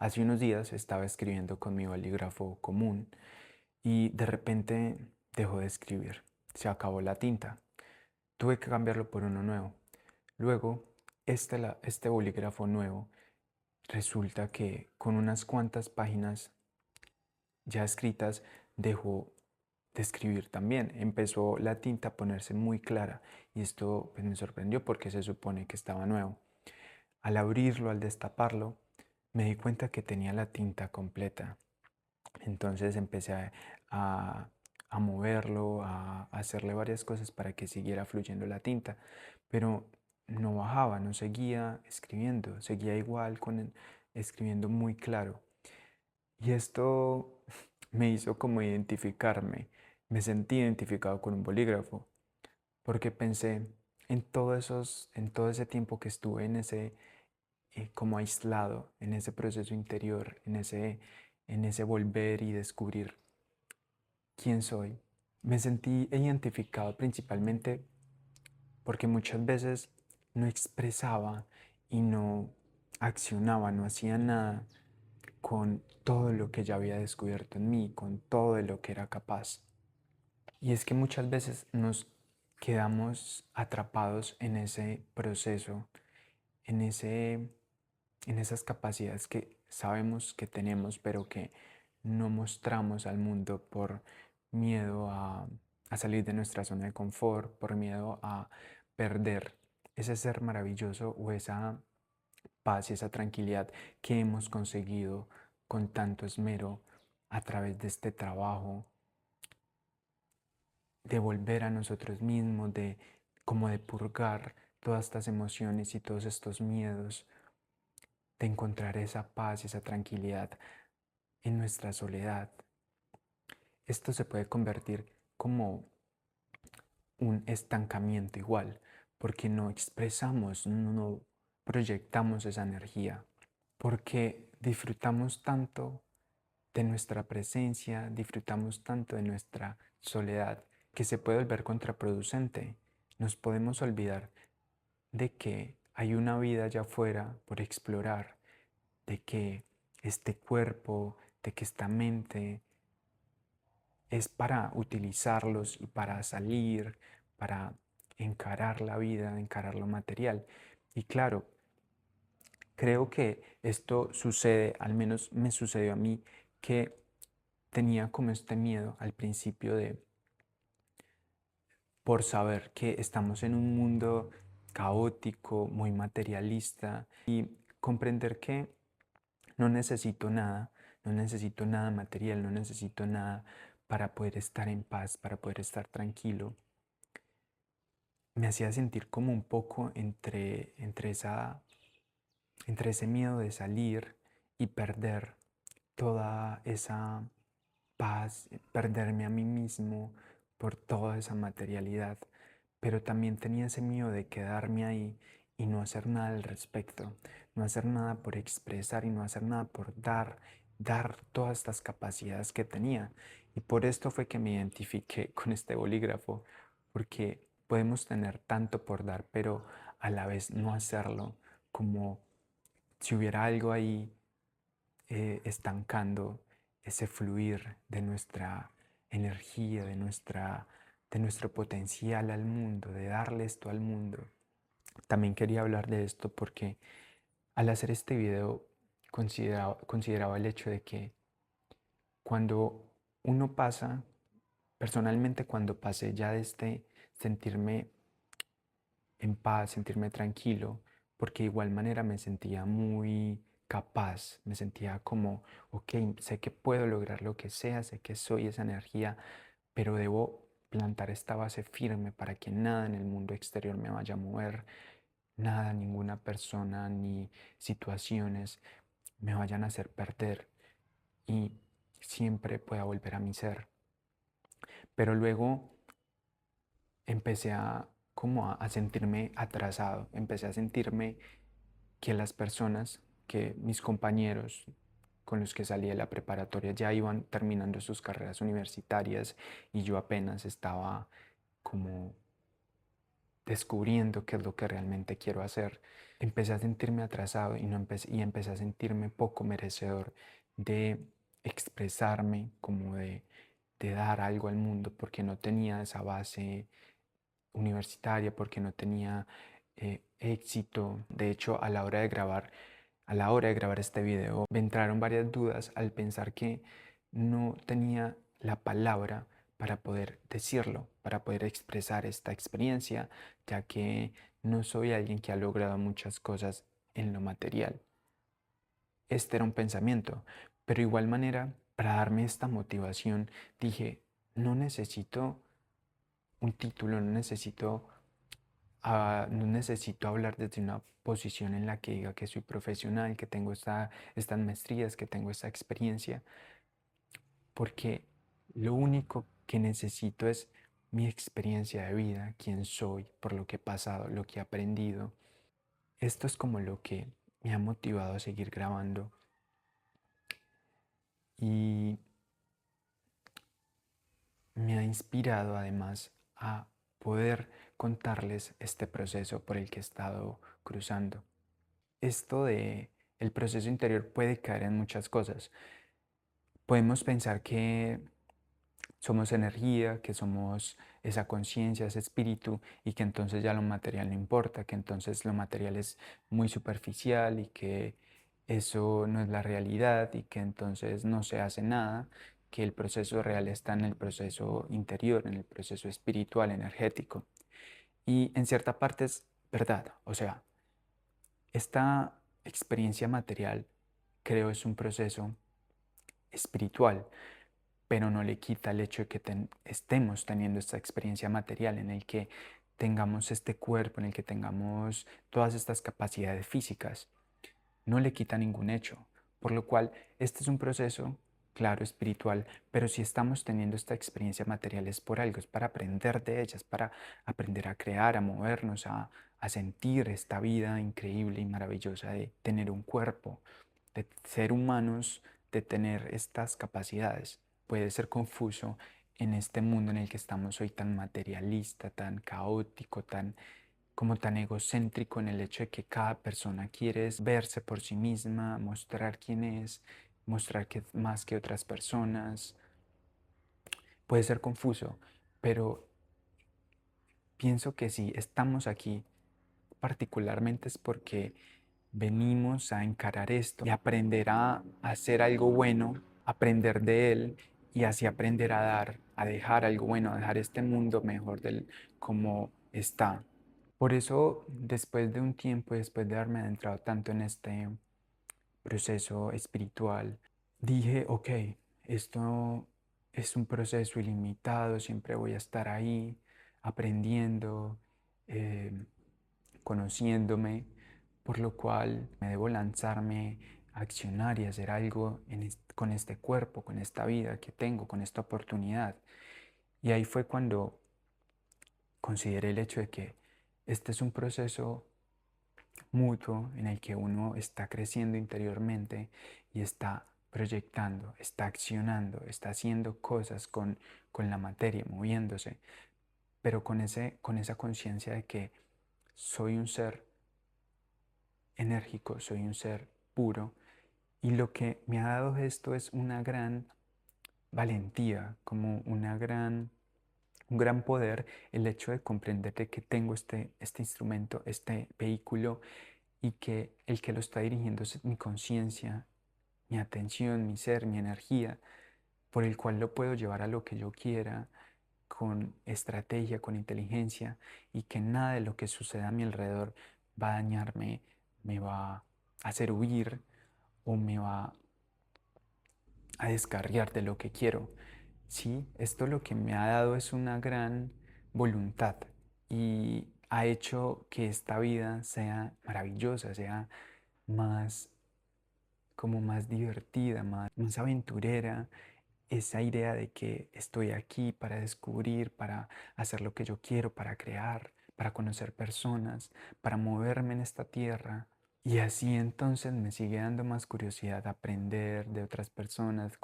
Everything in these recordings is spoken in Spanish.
Hace unos días estaba escribiendo con mi bolígrafo común y de repente dejó de escribir. Se acabó la tinta. Tuve que cambiarlo por uno nuevo. Luego, este bolígrafo nuevo resulta que con unas cuantas páginas ya escritas dejó de escribir también. Empezó la tinta a ponerse muy clara y esto pues, me sorprendió porque se supone que estaba nuevo. Al abrirlo, al destaparlo, me di cuenta que tenía la tinta completa. Entonces empecé a- a moverlo, a hacerle varias cosas para que siguiera fluyendo la tinta, pero no bajaba, no seguía escribiendo, seguía igual escribiendo muy claro. Y esto me hizo como identificarme, me sentí identificado con un bolígrafo, porque pensé en todo ese tiempo que estuve en ese como aislado en ese proceso interior, en ese volver y descubrir quién soy. Me sentí identificado principalmente porque muchas veces no expresaba y no accionaba, no hacía nada con todo lo que ya había descubierto en mí, con todo de lo que era capaz. Y es que muchas veces nos quedamos atrapados en ese proceso, en en esas capacidades que sabemos que tenemos, pero que no mostramos al mundo por miedo a salir de nuestra zona de confort, por miedo a perder ese ser maravilloso o esa paz y esa tranquilidad que hemos conseguido con tanto esmero a través de este trabajo, de volver a nosotros mismos, de como de purgar todas estas emociones y todos estos miedos, de encontrar esa paz y esa tranquilidad en nuestra soledad. Esto se puede convertir como un estancamiento igual, porque no expresamos, no proyectamos esa energía, porque disfrutamos tanto de nuestra presencia, disfrutamos tanto de nuestra soledad, que se puede volver contraproducente. Nos podemos olvidar de que hay una vida allá afuera por explorar, de que este cuerpo, de que esta mente es para utilizarlos y para salir, para encarar la vida, encarar lo material. Y claro, creo que esto sucede, al menos me sucedió a mí, que tenía como este miedo al principio de, por saber que estamos en un mundo caótico, muy materialista y comprender que no necesito nada, no necesito nada material, no necesito nada para poder estar en paz, para poder estar tranquilo. Me hacía sentir como un poco entre ese miedo de salir y perder toda esa paz, perderme a mí mismo por toda esa materialidad, pero también tenía ese miedo de quedarme ahí y no hacer nada al respecto, no hacer nada por expresar y no hacer nada por dar todas estas capacidades que tenía. Y por esto fue que me identifiqué con este bolígrafo, porque podemos tener tanto por dar, pero a la vez no hacerlo, como si hubiera algo ahí estancando ese fluir de nuestra energía, de nuestro potencial al mundo, de darle esto al mundo. También quería hablar de esto porque al hacer este video consideraba el hecho de que cuando uno pasa, personalmente cuando pasé ya de este sentirme en paz, sentirme tranquilo, porque de igual manera me sentía muy capaz, me sentía como, ok, sé que puedo lograr lo que sea, sé que soy esa energía, pero debo plantar esta base firme para que nada en el mundo exterior me vaya a mover, nada, ninguna persona ni situaciones me vayan a hacer perder y siempre pueda volver a mi ser. Pero luego empecé a sentirme atrasado, empecé a sentirme que las personas, que mis compañeros con los que salí de la preparatoria ya iban terminando sus carreras universitarias y yo apenas estaba como descubriendo qué es lo que realmente quiero hacer, empecé a sentirme atrasado y, no y empecé a sentirme poco merecedor de expresarme, como de dar algo al mundo, porque no tenía esa base universitaria, porque no tenía éxito. De hecho, a la hora de grabar este video, me entraron varias dudas al pensar que no tenía la palabra para poder decirlo, para poder expresar esta experiencia, ya que no soy alguien que ha logrado muchas cosas en lo material. Este era un pensamiento, pero de igual manera, para darme esta motivación, dije, no necesito un título, no necesito hablar desde una posición en la que diga que soy profesional, que tengo estas maestrías, que tengo esta experiencia, porque lo único que necesito es mi experiencia de vida, quién soy, por lo que he pasado, lo que he aprendido. Esto es como lo que me ha motivado a seguir grabando y me ha inspirado además a poder contarles este proceso por el que he estado cruzando. Esto de el proceso interior puede caer en muchas cosas. Podemos pensar que somos energía, que somos esa conciencia, ese espíritu, y que entonces ya lo material no importa, que entonces lo material es muy superficial y que eso no es la realidad y que entonces no se hace nada, que el proceso real está en el proceso interior, en el proceso espiritual, energético. Y en cierta parte es verdad, o sea, esta experiencia material creo es un proceso espiritual, pero no le quita el hecho de que estemos teniendo esta experiencia material en el que tengamos este cuerpo, en el que tengamos todas estas capacidades físicas. No le quita ningún hecho, por lo cual este es un proceso, claro, espiritual, pero si estamos teniendo esta experiencia material es por algo, es para aprender de ellas, para aprender a crear, a movernos, a sentir esta vida increíble y maravillosa de tener un cuerpo, de ser humanos, de tener estas capacidades. Puede ser confuso en este mundo en el que estamos hoy tan materialista, tan caótico, como tan egocéntrico en el hecho de que cada persona quiere verse por sí misma, mostrar quién es, mostrar que es más que otras personas. Puede ser confuso, pero pienso que si estamos aquí particularmente es porque venimos a encarar esto y aprender a hacer algo bueno, aprender de él y así aprender a dar, a dejar algo bueno, a dejar este mundo mejor del como está. Por eso, después de un tiempo, después de haberme adentrado tanto en este proceso espiritual, dije, ok, esto es un proceso ilimitado, siempre voy a estar ahí aprendiendo, eh, conociéndome, por lo cual me debo lanzarme a accionar y hacer algo con este cuerpo, con esta vida que tengo, con esta oportunidad. Y ahí fue cuando consideré el hecho de que este es un proceso mutuo en el que uno está creciendo interiormente y está proyectando, está accionando, está haciendo cosas con la materia, moviéndose, pero con esa conciencia de que soy un ser enérgico, soy un ser puro y lo que me ha dado esto es una gran valentía, como un gran poder el hecho de comprender de que tengo este instrumento, este vehículo y que el que lo está dirigiendo es mi conciencia, mi atención, mi ser, mi energía, por el cual lo puedo llevar a lo que yo quiera con estrategia, con inteligencia y que nada de lo que suceda a mi alrededor va a dañarme, me va a hacer huir o me va a descarriar de lo que quiero. Sí, esto lo que me ha dado es una gran voluntad y ha hecho que esta vida sea maravillosa, sea más como más divertida, más aventurera, esa idea de que estoy aquí para descubrir, para hacer lo que yo quiero, para crear, para conocer personas, para moverme en esta tierra. Y así entonces me sigue dando más curiosidad aprender de otras personas,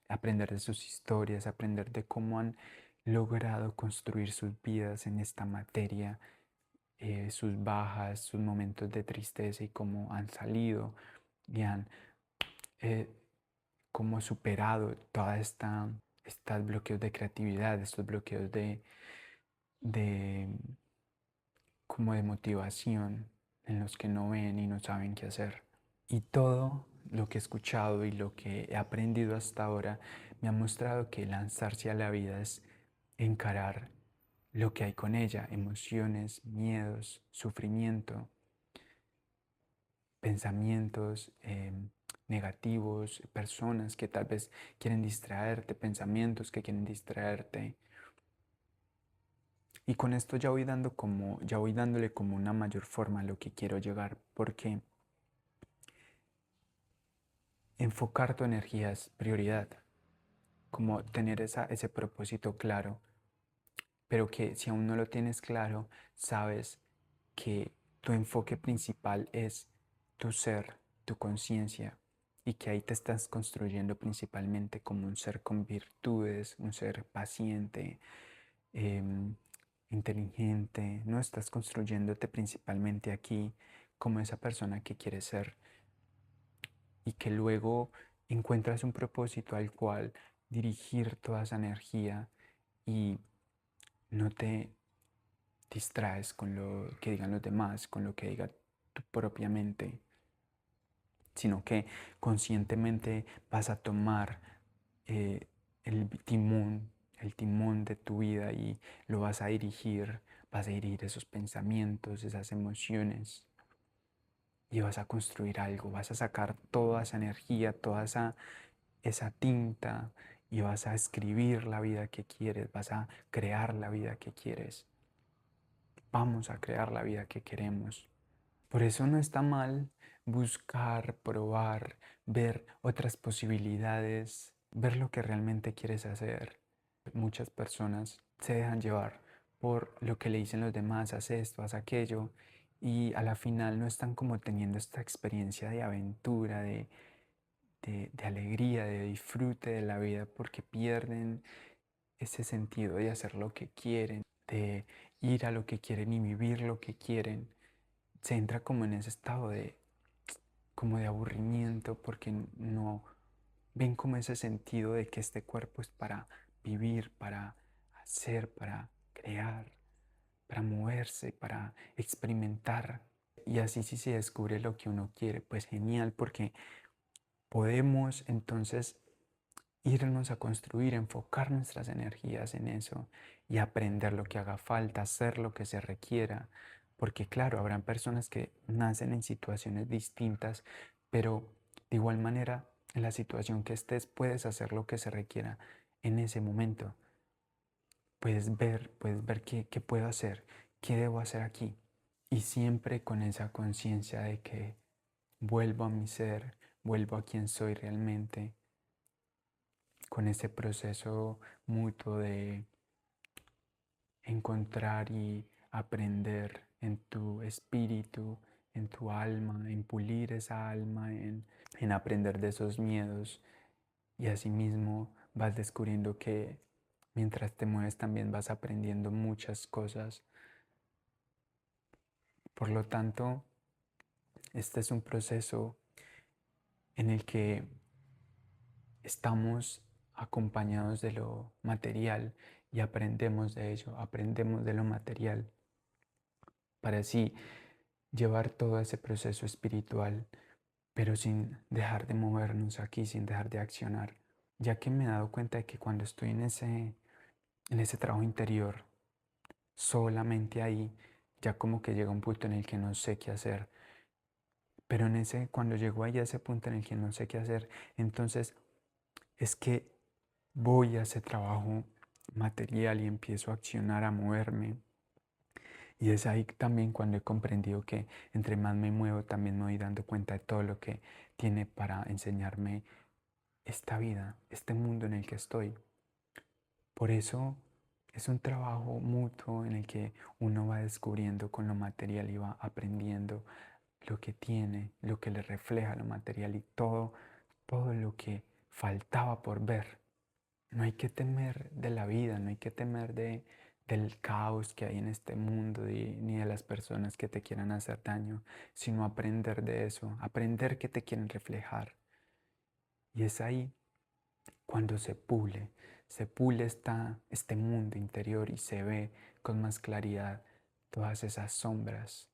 aprender de sus historias, aprender de cómo han logrado construir sus vidas en esta materia sus bajas, sus momentos de tristeza y cómo han salido y han eh, como superado toda estos bloqueos de creatividad, estos bloqueos de como de motivación en los que no ven y no saben qué hacer. Y todo lo que he escuchado y lo que he aprendido hasta ahora me ha mostrado que lanzarse a la vida es encarar lo que hay con ella, emociones, miedos, sufrimiento, pensamientos negativos, personas que tal vez quieren distraerte, pensamientos que quieren distraerte. Y con esto ya voy dándole como una mayor forma a lo que quiero llegar, porque enfocar tu energía es prioridad, como tener ese propósito claro, pero que si aún no lo tienes claro, sabes que tu enfoque principal es tu ser, tu conciencia, y que ahí te estás construyendo principalmente como un ser con virtudes, un ser paciente, em, inteligente, no estás construyéndote principalmente aquí como esa persona que quieres ser y que luego encuentras un propósito al cual dirigir toda esa energía y no te distraes con lo que digan los demás, con lo que diga tu propia mente, sino que conscientemente vas a tomar eh, el timón, el timón de tu vida y lo vas a dirigir esos pensamientos, esas emociones y vas a construir algo, vas a sacar toda esa energía, esa tinta y vas a escribir la vida que quieres, vas a crear la vida que quieres. Vamos a crear la vida que queremos. Por eso no está mal buscar, probar, ver otras posibilidades, ver lo que realmente quieres hacer. Muchas personas se dejan llevar por lo que le dicen los demás, haz esto, haz aquello, y a la final no están como teniendo esta experiencia de aventura, de alegría, de disfrute de la vida, porque pierden ese sentido de hacer lo que quieren, de ir a lo que quieren y vivir lo que quieren. Se entra como en ese estado como de aburrimiento porque no ven como ese sentido de que este cuerpo es para vivir, para hacer, para crear, para moverse, para experimentar. Y así si se descubre lo que uno quiere, pues genial, porque podemos entonces irnos a construir, enfocar nuestras energías en eso y aprender lo que haga falta, hacer lo que se requiera. Porque claro, habrán personas que nacen en situaciones distintas, pero de igual manera, en la situación que estés, puedes hacer lo que se requiera en ese momento. Puedes ver qué puedo hacer, qué debo hacer aquí. Y siempre con esa conciencia de que vuelvo a mi ser, vuelvo a quien soy realmente, con ese proceso mutuo de encontrar y aprender en tu espíritu, en tu alma, en pulir esa alma, en aprender de esos miedos y asimismo vas descubriendo que mientras te mueves también vas aprendiendo muchas cosas. Por lo tanto, este es un proceso en el que estamos acompañados de lo material y aprendemos de ello, aprendemos de lo material para así llevar todo ese proceso espiritual, pero sin dejar de movernos aquí, sin dejar de accionar, ya que me he dado cuenta de que cuando estoy en ese trabajo interior, solamente ahí, ya como que llega un punto en el que no sé qué hacer, pero cuando llego ahí a ese punto en el que no sé qué hacer, entonces es que voy a ese trabajo material y empiezo a accionar, a moverme. Y es ahí también cuando he comprendido que entre más me muevo, también me voy dando cuenta de todo lo que tiene para enseñarme esta vida, este mundo en el que estoy. Por eso es un trabajo mutuo en el que uno va descubriendo con lo material y va aprendiendo lo que tiene, lo que le refleja lo material y todo lo que faltaba por ver. No hay que temer de la vida, no hay que temer del caos que hay en este mundo ni de las personas que te quieran hacer daño, sino aprender de eso, aprender que te quieren reflejar. Y es ahí cuando se pule este mundo interior y se ve con más claridad todas esas sombras